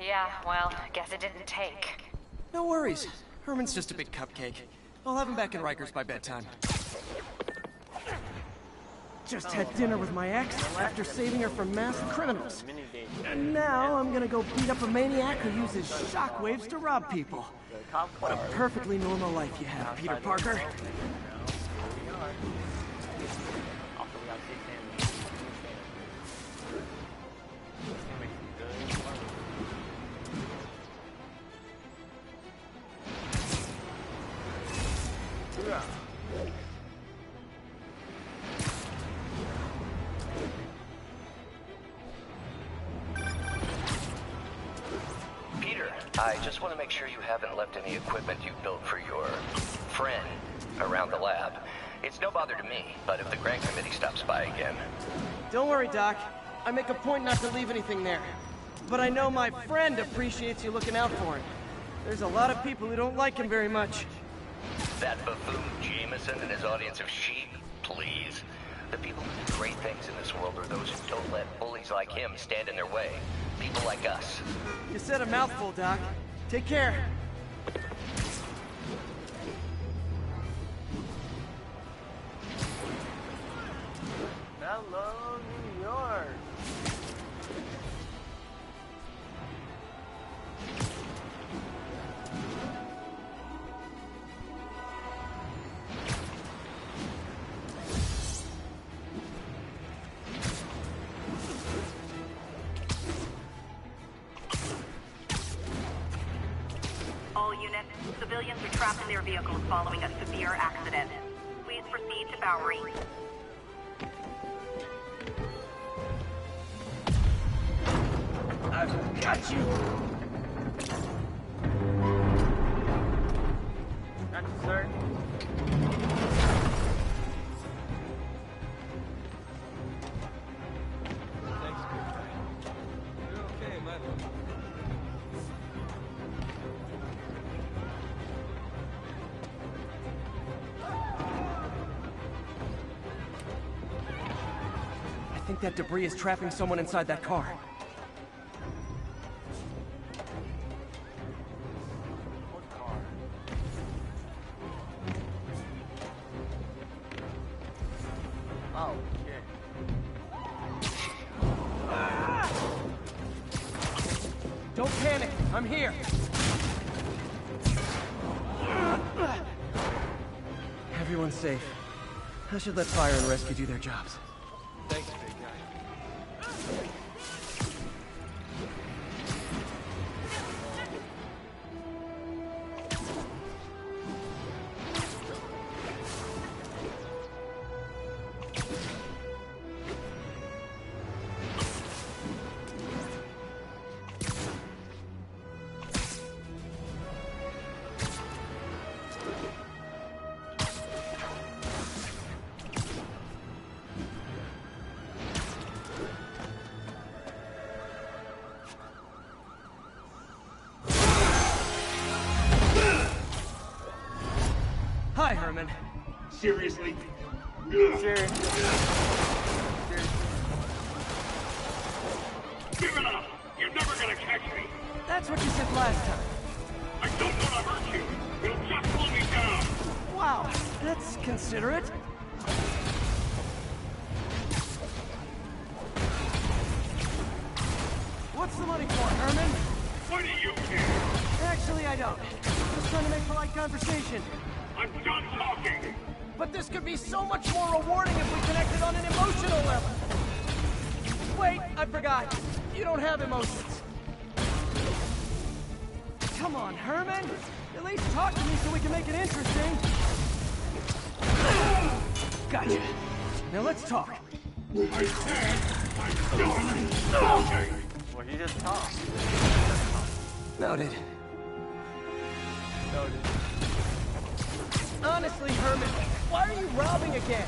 Yeah, well, guess it didn't take. No worries. Herman's just a big cupcake. I'll have him back in Rikers by bedtime. Just had dinner with my ex after saving her from masked criminals. And now I'm gonna go beat up a maniac who uses shockwaves to rob people. What a perfectly normal life you have, Peter Parker. Peter, I just want to make sure you haven't left any equipment you built for your friend around the lab. It's no bother to me, but if the grant committee stops by again... Don't worry, Doc. I make a point not to leave anything there. But I know my friend appreciates you looking out for him. There's a lot of people who don't like him very much. That buffoon Jameson and his audience of sheep? Please. The people who do great things in this world are those who don't let bullies like him stand in their way. People like us. You said a mouthful, Doc. Take care. Hello, New York. All units, civilians are trapped in their vehicles following a severe accident. Please proceed to Bowery. I've got you! Got you, sir. Thanks, good guy. You're okay, man. I think that debris is trapping someone inside that car. What car? Oh, shit. Don't panic. I'm here. Everyone's safe. I should let fire and rescue do their jobs. Thanks, big guy. Hi, Herman. Seriously? Sure. Give it up! You're never gonna catch me! That's what you said last time. I don't want to hurt you! You'll just slow me down! Wow, that's considerate. What's the money for, Herman? Why do you care? Actually, I don't. Just trying to make polite conversation. I'm done talking! But this could be so much more rewarding if we connected on an emotional level. Wait, I forgot. You don't have emotions. Come on, Herman. At least talk to me so we can make it interesting. Gotcha. Now let's talk. I said I'm done talking! Well, he just talked. Noted. Noted. Honestly, Herman, why are you robbing again?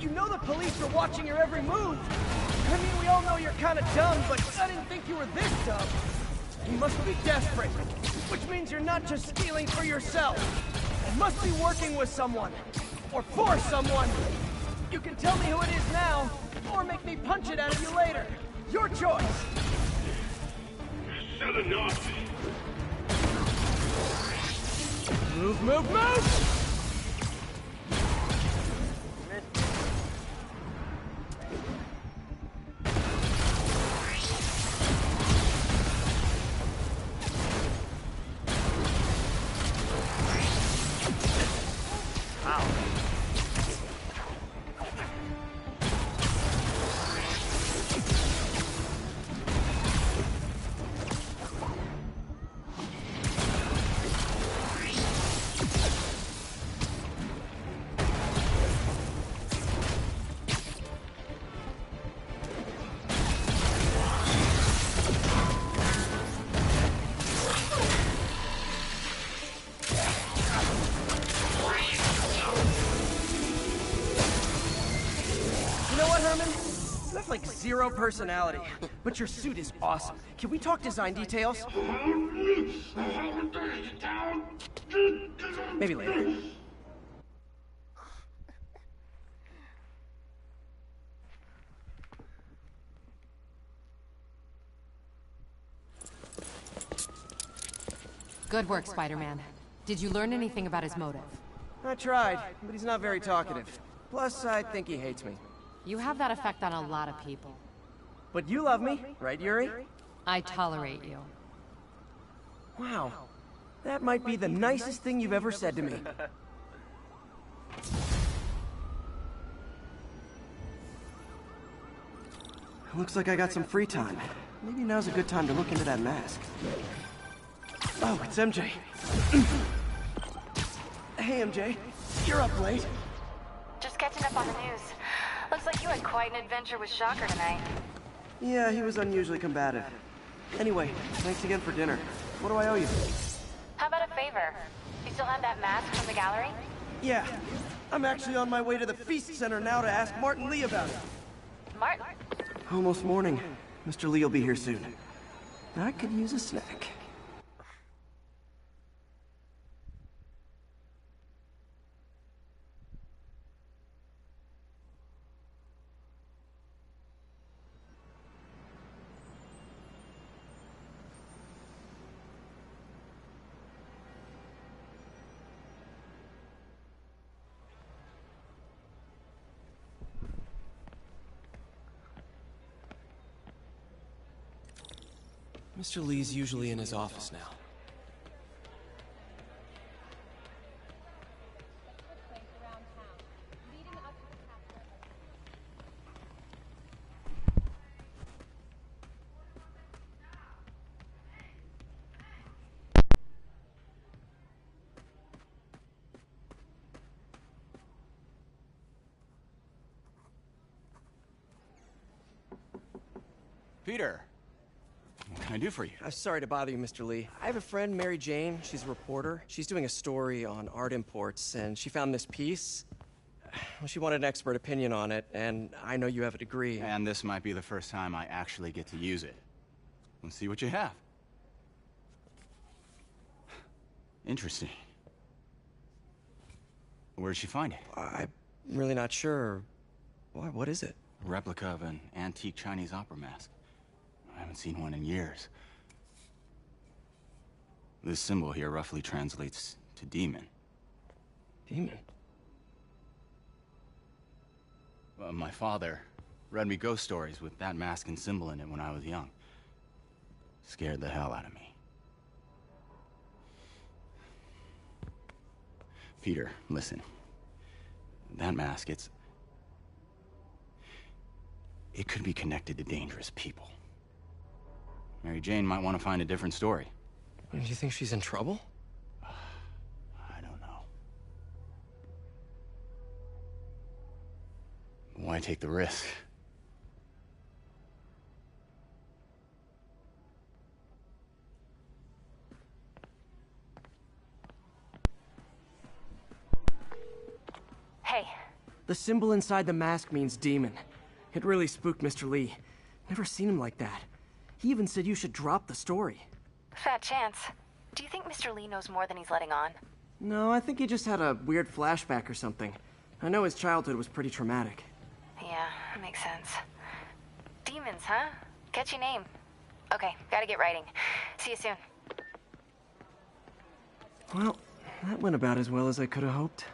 You know the police are watching your every move. I mean, we all know you're kind of dumb, but I didn't think you were this dumb. You must be desperate, which means you're not just stealing for yourself. You must be working with someone, or for someone. You can tell me who it is now, or make me punch it out of you later. Your choice. Say said enough. Move, move, move! Like zero personality, but your suit is awesome. Can we talk design details? Maybe later. Good work, Spider-Man. Did you learn anything about his motive? I tried, but he's not very talkative. Plus, I think he hates me. You have that effect on a lot of people. But you love me, right, Yuri? I tolerate you. Wow. That might be the nicest thing you've ever said to me. Looks like I got some free time. Maybe now's a good time to look into that mask. Oh, it's MJ. Hey, MJ. You're up late. Just catching up on the news. Looks like you had quite an adventure with Shocker tonight. Yeah, he was unusually combative. Anyway, thanks again for dinner. What do I owe you? How about a favor? You still have that mask from the gallery? Yeah. I'm actually on my way to the Feast Center now to ask Martin Lee about it. Martin? Almost morning. Mr. Lee will be here soon. I could use a snack. Mr. Lee's usually in his office now. Peter, what can I do for you? Sorry to bother you, Mr. Lee. I have a friend, Mary Jane. She's a reporter. She's doing a story on art imports, and she found this piece. Well, she wanted an expert opinion on it, and I know you have a degree. And this might be the first time I actually get to use it. Let's see what you have. Interesting. Where did she find it? I'm really not sure. Why, what is it? A replica of an antique Chinese opera mask. I haven't seen one in years. This symbol here roughly translates to demon. Demon? My father read me ghost stories with that mask and symbol in it when I was young. Scared the hell out of me. Peter, listen. That mask, it could be connected to dangerous people. Mary Jane might want to find a different story. Do you think she's in trouble? I don't know. Why take the risk? Hey. The symbol inside the mask means demon. It really spooked Mr. Lee. Never seen him like that. He even said you should drop the story. Fat chance. Do you think Mr. Lee knows more than he's letting on? No, I think he just had a weird flashback or something. I know his childhood was pretty traumatic. Yeah, makes sense. Demons, huh? Catchy name. Okay, gotta get writing. See you soon. Well, that went about as well as I could have hoped.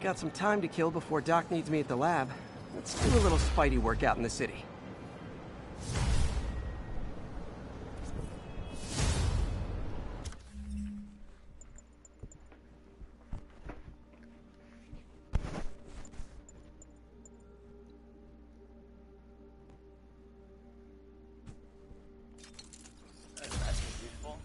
Got some time to kill before Doc needs me at the lab. Let's do a little Spidey work out in the city. That's beautiful.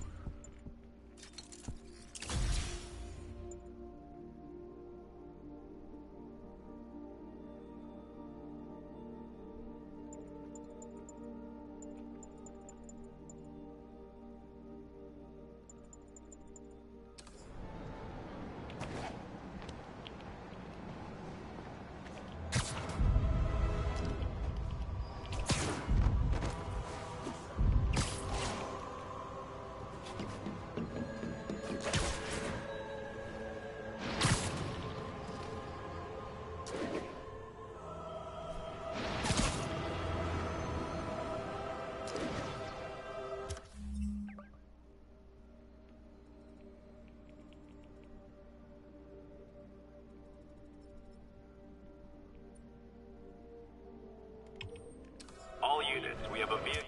All units, we have a vehicle.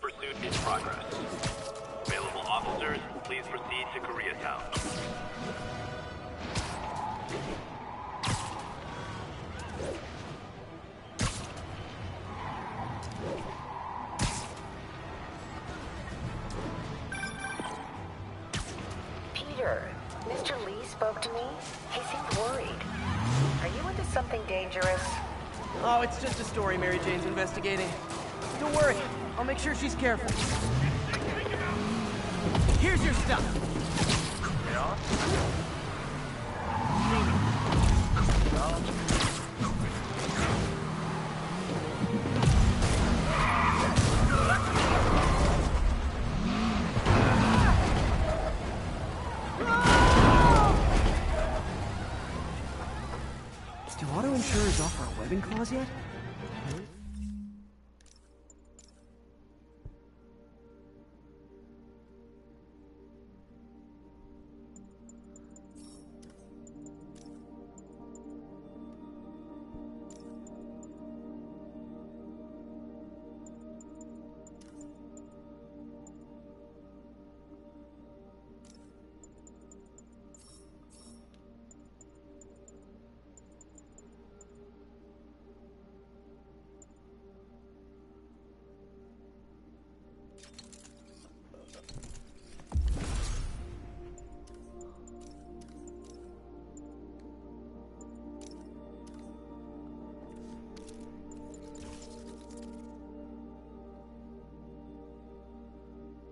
Pursuit in progress. Available officers, please proceed to Koreatown. Peter, Mr. Lee spoke to me. He seemed worried. Are you into something dangerous? Oh, it's just a story Mary Jane's investigating. Don't worry, I'll make sure she's careful. Here's your stuff. Do auto insurers offer a webbing clause yet?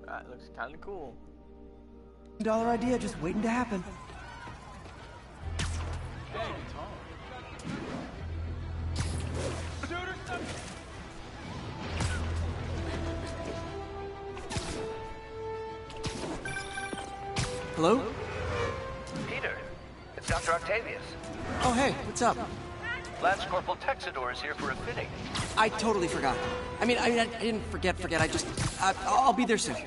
That looks kind of cool. $1 idea just waiting to happen. Hello? Peter, it's Dr. Octavius. Oh, hey, what's up? Lance Corporal Texador is here for a fitting. I totally forgot. I didn't forget. I'll be there soon.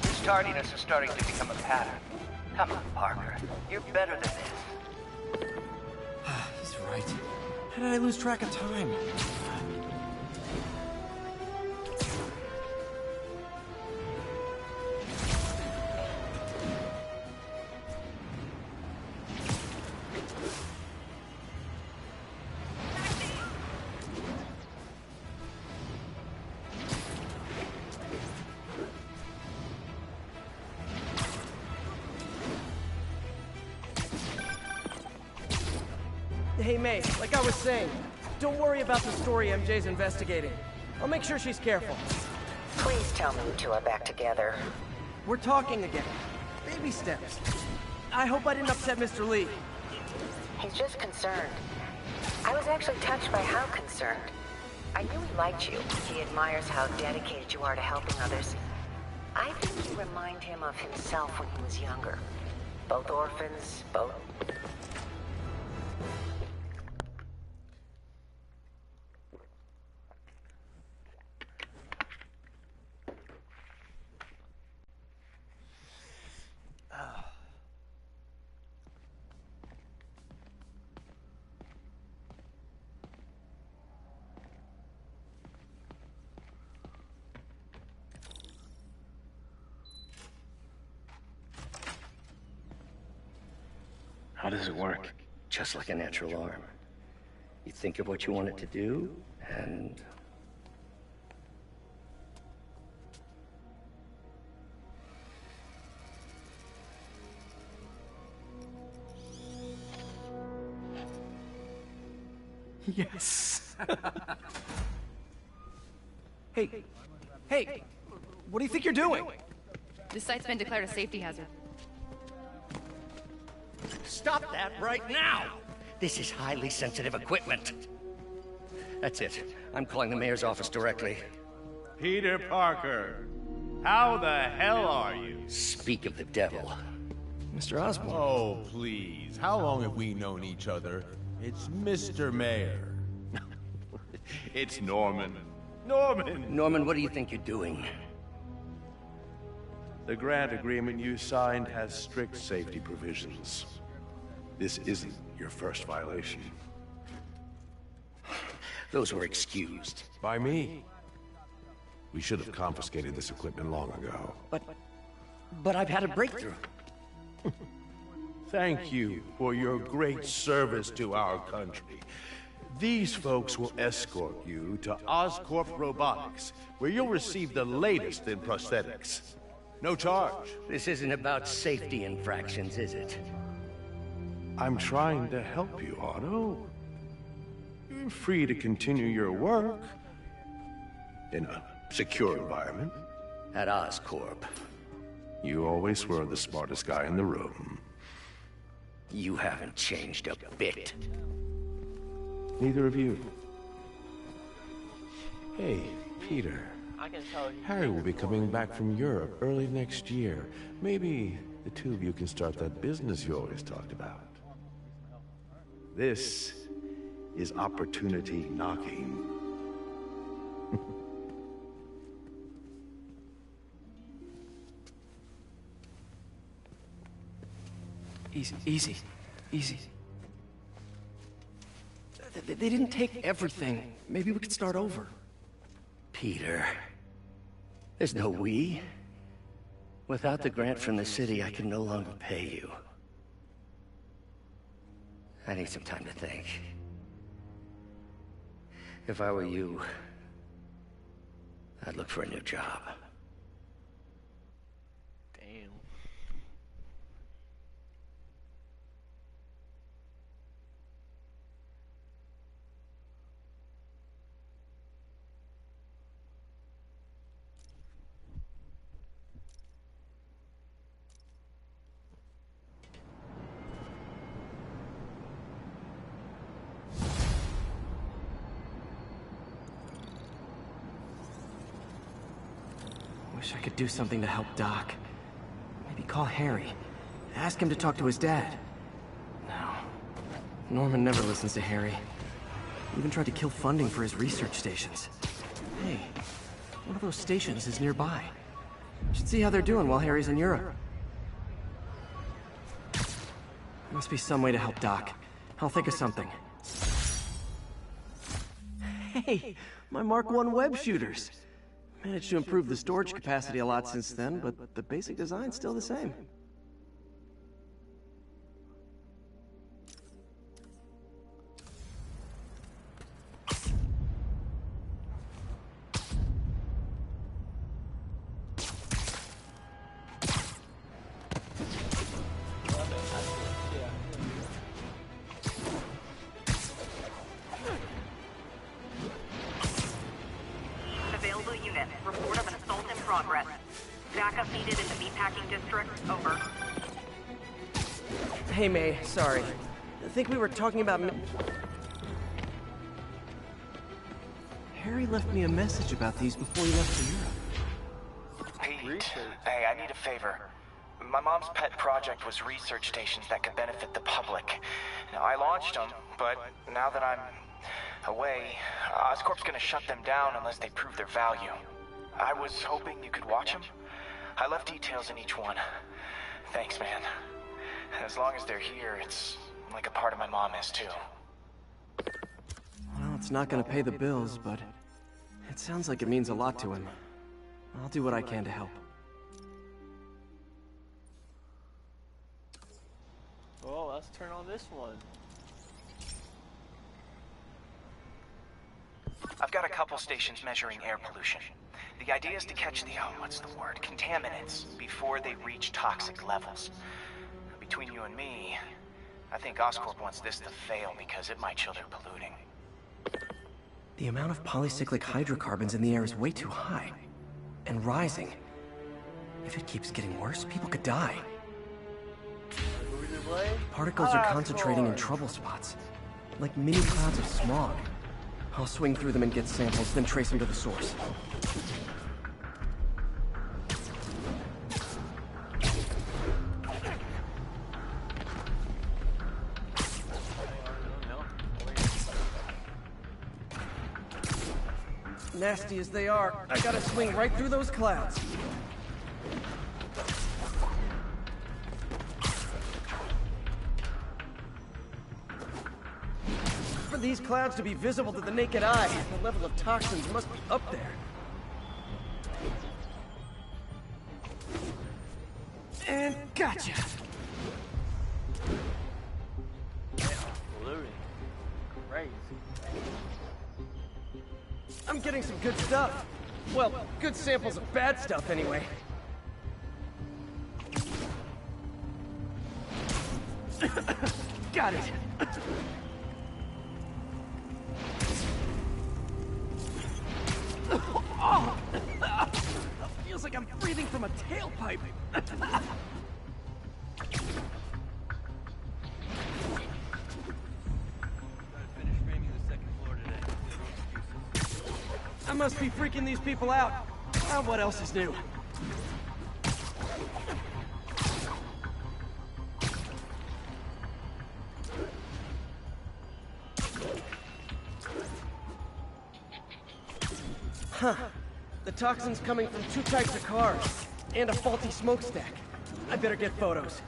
His tardiness is starting to become a pattern. Come on, Parker. You're better than this. He's right. How did I lose track of time? Hey, May, like I was saying, don't worry about the story MJ's investigating. I'll make sure she's careful. Please tell me you two are back together. We're talking again. Baby steps. I hope I didn't upset Mr. Lee. He's just concerned. I was actually touched by how concerned. I knew he liked you. He admires how dedicated you are to helping others. I think you remind him of himself when he was younger. Both orphans, both... How does it work? Just like a natural arm. You think of what you want it to do, and... Yes. Hey, what do you think you're doing? This site's been declared a safety hazard. Stop that right now! This is highly sensitive equipment. That's it. I'm calling the mayor's office directly. Peter Parker, how the hell are you? Speak of the devil. Mr. Osborn. Oh, please. How long have we known each other? It's Mr. Mayor. It's Norman. Norman! Norman, what do you think you're doing? The grant agreement you signed has strict safety provisions. This isn't your first violation. Those were excused. By me. We should have confiscated this equipment long ago. But I've had a breakthrough. Thank you for your great service to our country. These folks will escort you to Oscorp Robotics, where you'll receive the latest in prosthetics. No charge. This isn't about safety infractions, is it? I'm trying to help you, Otto. You're free to continue your work in a secure environment. At Oscorp. You always were the smartest guy in the room. You haven't changed a bit. Neither of you. Hey, Peter. Harry will be coming back from Europe early next year. Maybe the two of you can start that business you always talked about. This is opportunity knocking. Easy. They didn't take everything. Maybe we could start over. Peter, there's no we. Without the grant from the city, I can no longer pay you. I need some time to think. If I were you, I'd look for a new job. Damn. Wish I could do something to help Doc. call Harry. Ask him to talk to his dad. No. Norman never listens to Harry. Even tried to kill funding for his research stations. Hey, one of those stations is nearby. Should see how they're doing while Harry's in Europe. Must be some way to help Doc. I'll think of something. Hey, my Mark I web shooters. Managed to improve the storage capacity a lot since then, but the basic design's still the same. Available unit. Report of an assault in progress. Backup needed in the meatpacking district. Over. Hey, May, sorry. I think we were talking about... Harry left me a message about these before he left for Europe. Pete, hey, I need a favor. My mom's pet project was research stations that could benefit the public. Now, I launched them, but now that I'm away, Oscorp's gonna shut them down unless they prove their value. I was hoping you could watch them. I left details in each one. Thanks, man. As long as they're here, it's like a part of my mom is, too. Well, it's not gonna pay the bills, but it sounds like it means a lot to him. I'll do what I can to help. Oh, let's turn on this one. I've got a couple stations measuring air pollution. The idea is to catch the, contaminants before they reach toxic levels. Between you and me, I think Oscorp wants this to fail because it might show they're polluting. The amount of polycyclic hydrocarbons in the air is way too high. And rising. If it keeps getting worse, people could die. Particles are concentrating in trouble spots. Like mini clouds of smog. I'll swing through them and get samples, then trace them to the source. Nasty as they are, I gotta swing right through those clouds. For these clouds to be visible to the naked eye, the level of toxins must be up there. And gotcha! Polluting. Crazy. I'm getting some good stuff. Well, good samples of bad stuff, anyway. Got it. Oh! Feels like I'm breathing from a tailpipe. I must be freaking these people out. What else is new? Huh. The toxin's coming from 2 types of cars, and a faulty smokestack. I better get photos.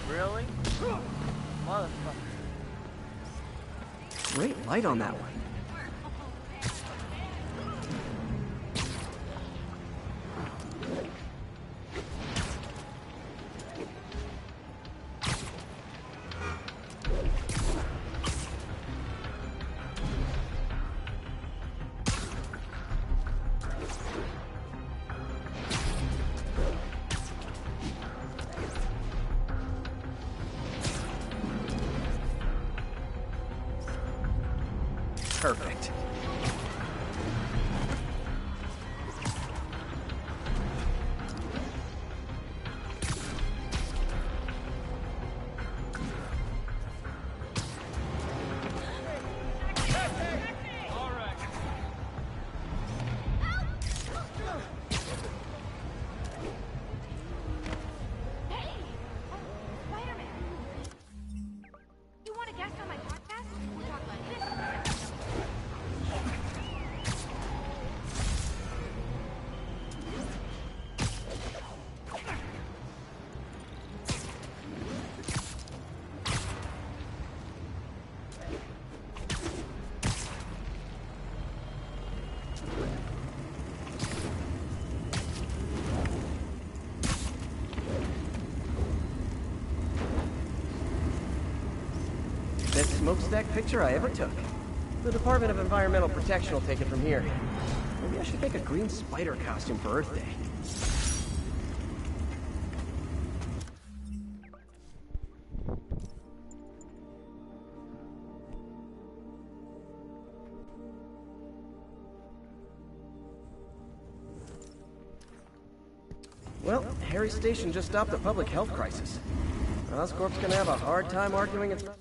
Really? Motherfucker. Great light on that one. Perfect. Best smokestack picture I ever took. The Department of Environmental Protection will take it from here. Maybe I should make a green spider costume for Earth Day. Well, Harry's station just stopped a public health crisis. Oscorp's gonna have a hard time arguing it's not...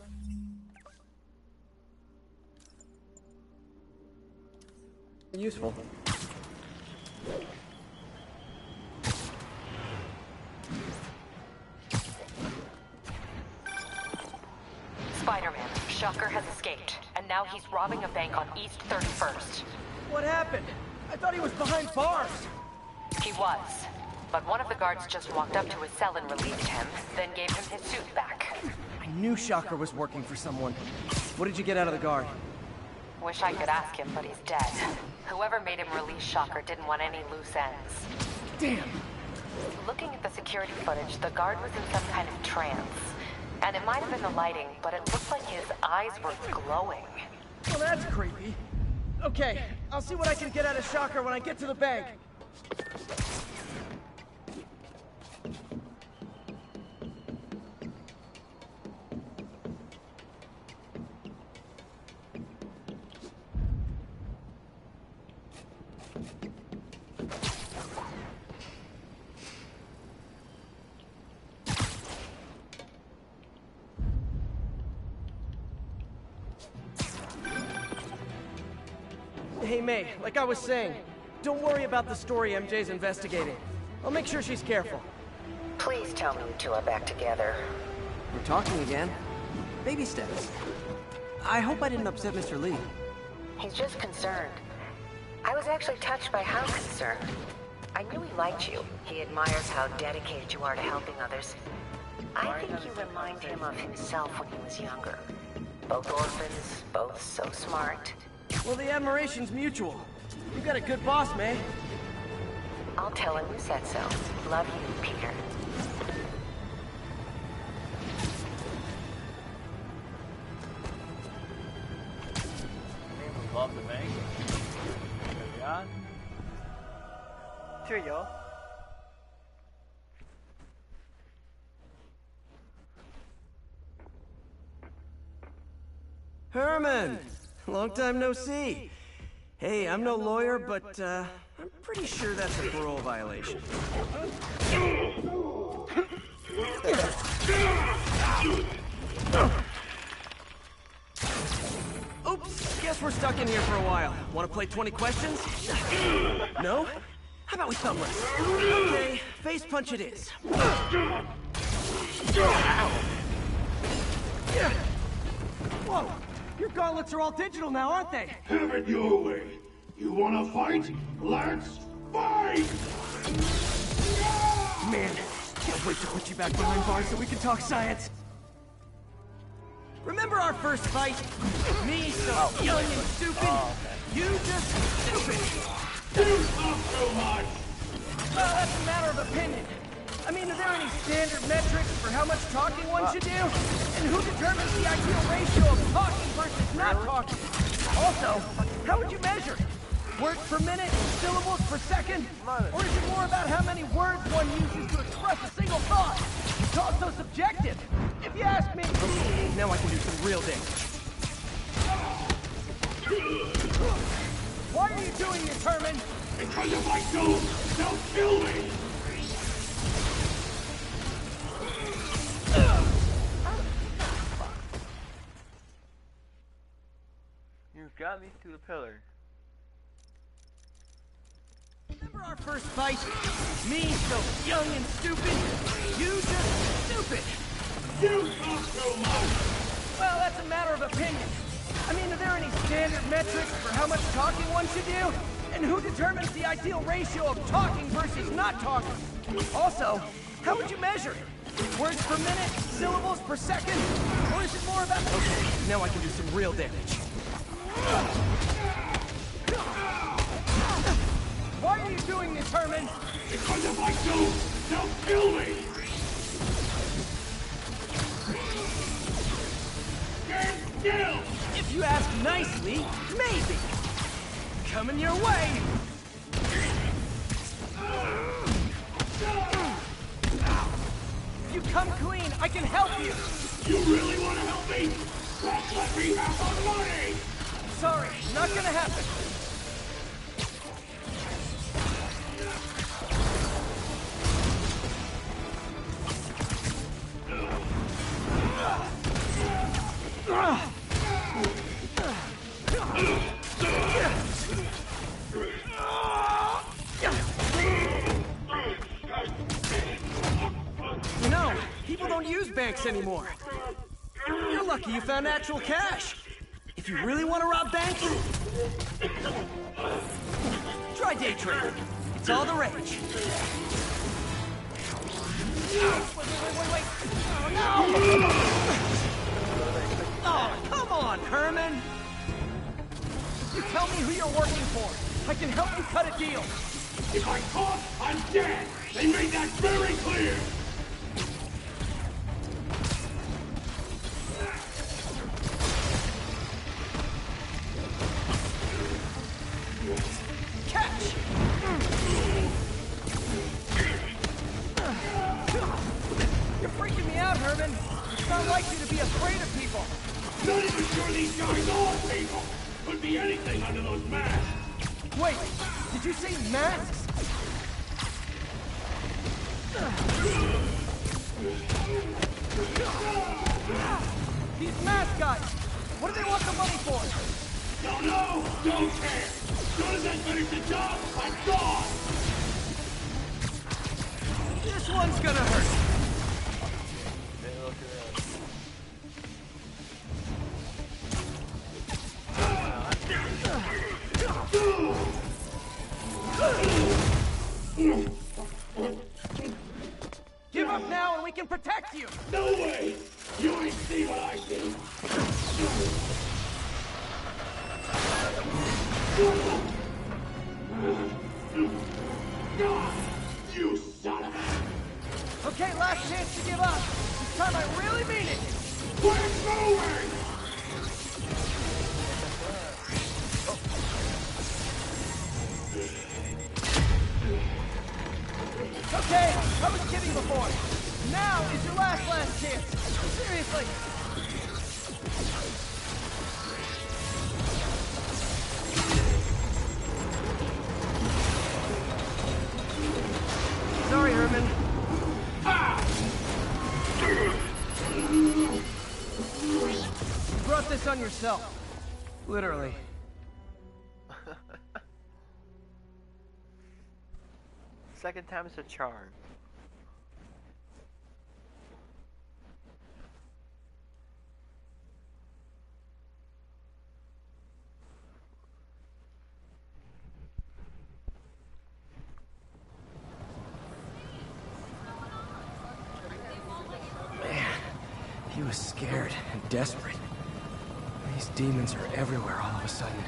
useful. Spiderman, Shocker has escaped, and now he's robbing a bank on East 31st. What happened? I thought he was behind bars. He was, but one of the guards just walked up to his cell and released him, then gave him his suit back. I knew Shocker was working for someone. What did you get out of the guard? Wish I could ask him, but he's dead. Whoever made him release Shocker didn't want any loose ends. Damn! Looking at the security footage, the guard was in some kind of trance. And it might have been the lighting, but it looked like his eyes were glowing. Well, that's creepy. Okay, I'll see what I can get out of Shocker when I get to the bank. Hey, May, like I was saying, don't worry about the story MJ's investigating. I'll make sure she's careful. Please tell me you two are back together. We're talking again. Baby steps. I hope I didn't upset Mr. Lee. He's just concerned. I was actually touched by how concerned. I knew he liked you. He admires how dedicated you are to helping others. I think you remind him of himself when he was younger. Both orphans, both so smart. Well, the admiration's mutual. You got a good boss, May. I'll tell him you said so. Love you, Peter. Love the bank. Here you go. Herman! Long time no see. Hey, I'm no lawyer, but I'm pretty sure that's a parole violation. Oops, guess we're stuck in here for a while. Want to play 20 questions? No? How about we thumbless? Okay, face punch it is. Whoa! Your gauntlets are all digital now, aren't they? Have it your way. You wanna fight? Let's fight! Man, can't wait to put you back behind bars so we can talk science. Remember our first fight? Me so young and stupid. You just stupid. Don't talk so much! Well, that's a matter of opinion. I mean, are there any standard metrics for how much talking one should do? And who determines the ideal ratio of talking versus not talking? Also, how would you measure? Words per minute? Syllables per second? Or is it more about how many words one uses to express a single thought? It's all so subjective. If you ask me... Okay, now I can do some real damage. Why are you doing this, Herman? Because if I don't, they'll kill me! You got me through the pillar. Remember our first fight? Me, so young and stupid. You just stupid. You talk too much! Well, that's a matter of opinion. I mean, are there any standard metrics for how much talking one should do? And who determines the ideal ratio of talking versus not talking? Also, how would you measure it? Words per minute? Syllables per second? Or is it more about... Okay, now I can do some real damage. Why are you doing this, Herman? Because if I don't, they'll kill me! Stand still! If you ask nicely, maybe. Coming your way! If you come clean, I can help you! You really want to help me? Then let me have the money! Sorry, not gonna happen. You know, people don't use banks anymore. You're lucky you found actual cash. If you really want to rob banks, try day trading. It's all the rage. Wait. Oh, no! Oh, come on, Herman! You tell me who you're working for. I can help you cut a deal. If I talk, I'm dead! They made that very clear! Catch! You're freaking me out, Herman. It's not like you to be afraid of people. Not even sure these guys are people! Could be anything under those masks! Wait, did you say masks? These mask guys! What do they want the money for? Don't know! Don't care! As soon as I finish the job, I'm gone! This one's gonna hurt. Give up now and we can protect you! No way! You ain't see what I see! You son of a... Okay, last chance to give up. This time I really mean it. We're moving! Okay, I was kidding before. Now is your last chance. Seriously. Sorry, Herman. You brought this on yourself. Literally. Second time is a charm. Man, he was scared and desperate. These demons are everywhere all of a sudden.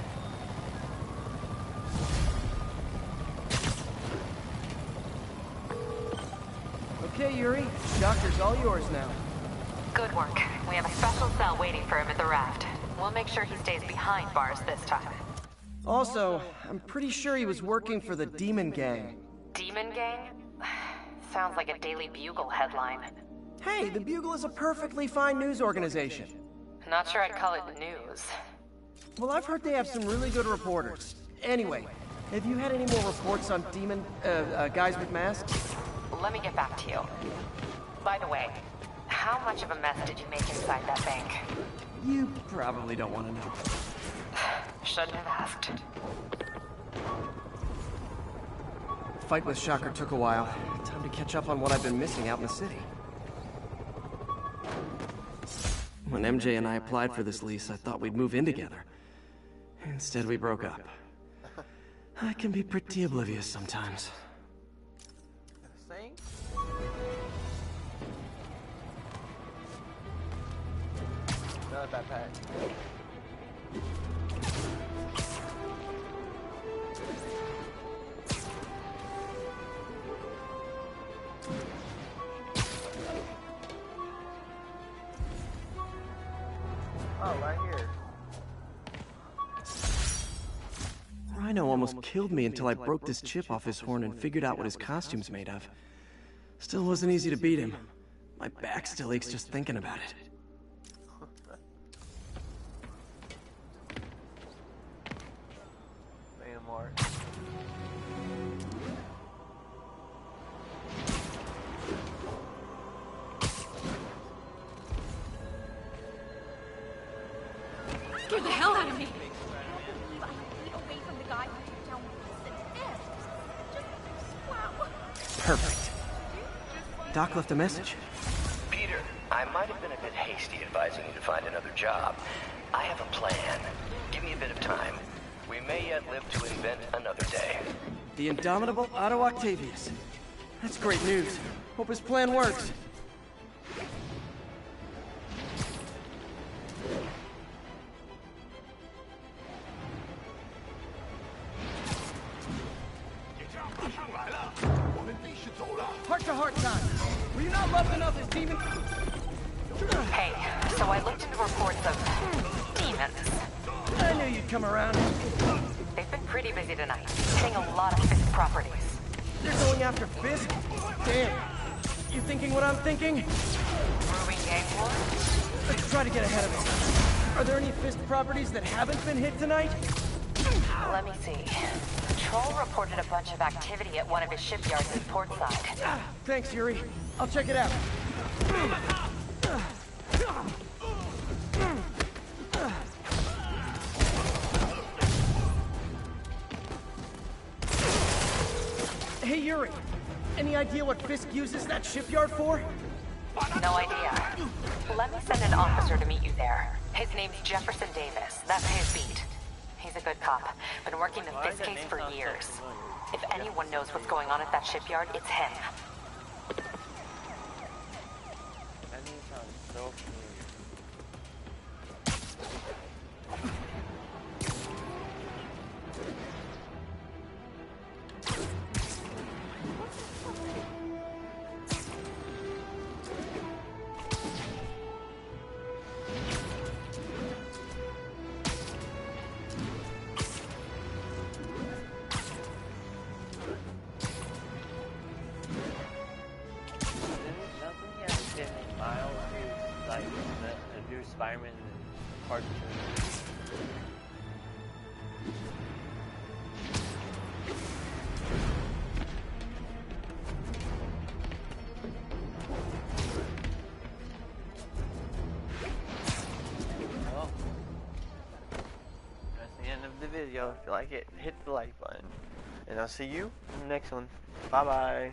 Okay, Yuri. Doctor's all yours now. Good work. We have a special cell waiting for him at the raft. We'll make sure he stays behind bars this time. Also, I'm pretty sure he was working for the Demon Gang. Demon Gang? Sounds like a Daily Bugle headline. Hey, the Bugle is a perfectly fine news organization. Not sure I'd call it news. Well, I've heard they have some really good reporters. Anyway, have you had any more reports on guys with masks? Let me get back to you. By the way, how much of a mess did you make inside that bank? You probably don't want to know. Shouldn't have asked. Fight with Shocker took a while. Time to catch up on what I've been missing out in the city. When MJ and I applied for this lease, I thought we'd move in together. Instead, we broke up. I can be pretty oblivious sometimes. Another backpack. Oh, right here. Rhino almost killed me until I broke this chip off his horn and figured out what his costume's made of. Still wasn't easy to beat him. My back still aches just thinking about it. Scared the hell out of me. Perfect. Doc left a message. Peter, I might have been a bit hasty advising you to find another job. I have a plan. Give me a bit of time. We may yet live to invent another day. The indomitable Otto Octavius. That's great news. Hope his plan works. Heart-to-heart time. Were you not loved enough as demon? Hey, so I looked into reports of demons. I knew you'd come around. They've been pretty busy tonight, hitting a lot of Fisk properties. They're going after Fisk? Damn. You thinking what I'm thinking? Brewing gang war? Let's try to get ahead of it. Are there any Fisk properties that haven't been hit tonight? Let me see. Patrol reported a bunch of activity at one of his shipyards in Portside. Thanks, Yuri. I'll check it out. Hey, Yuri. Any idea what Fisk uses that shipyard for? No idea. Let me send an officer to meet you there. His name's Jefferson Davis. That's his beat. He's a good cop. Been working the Fisk case for years. If anyone knows what's going on at that shipyard, it's him. That name sounds so familiar. Spiderman and Part 2. Well, that's the end of the video. If you like it, hit the like button. And I'll see you in the next one. Bye-bye.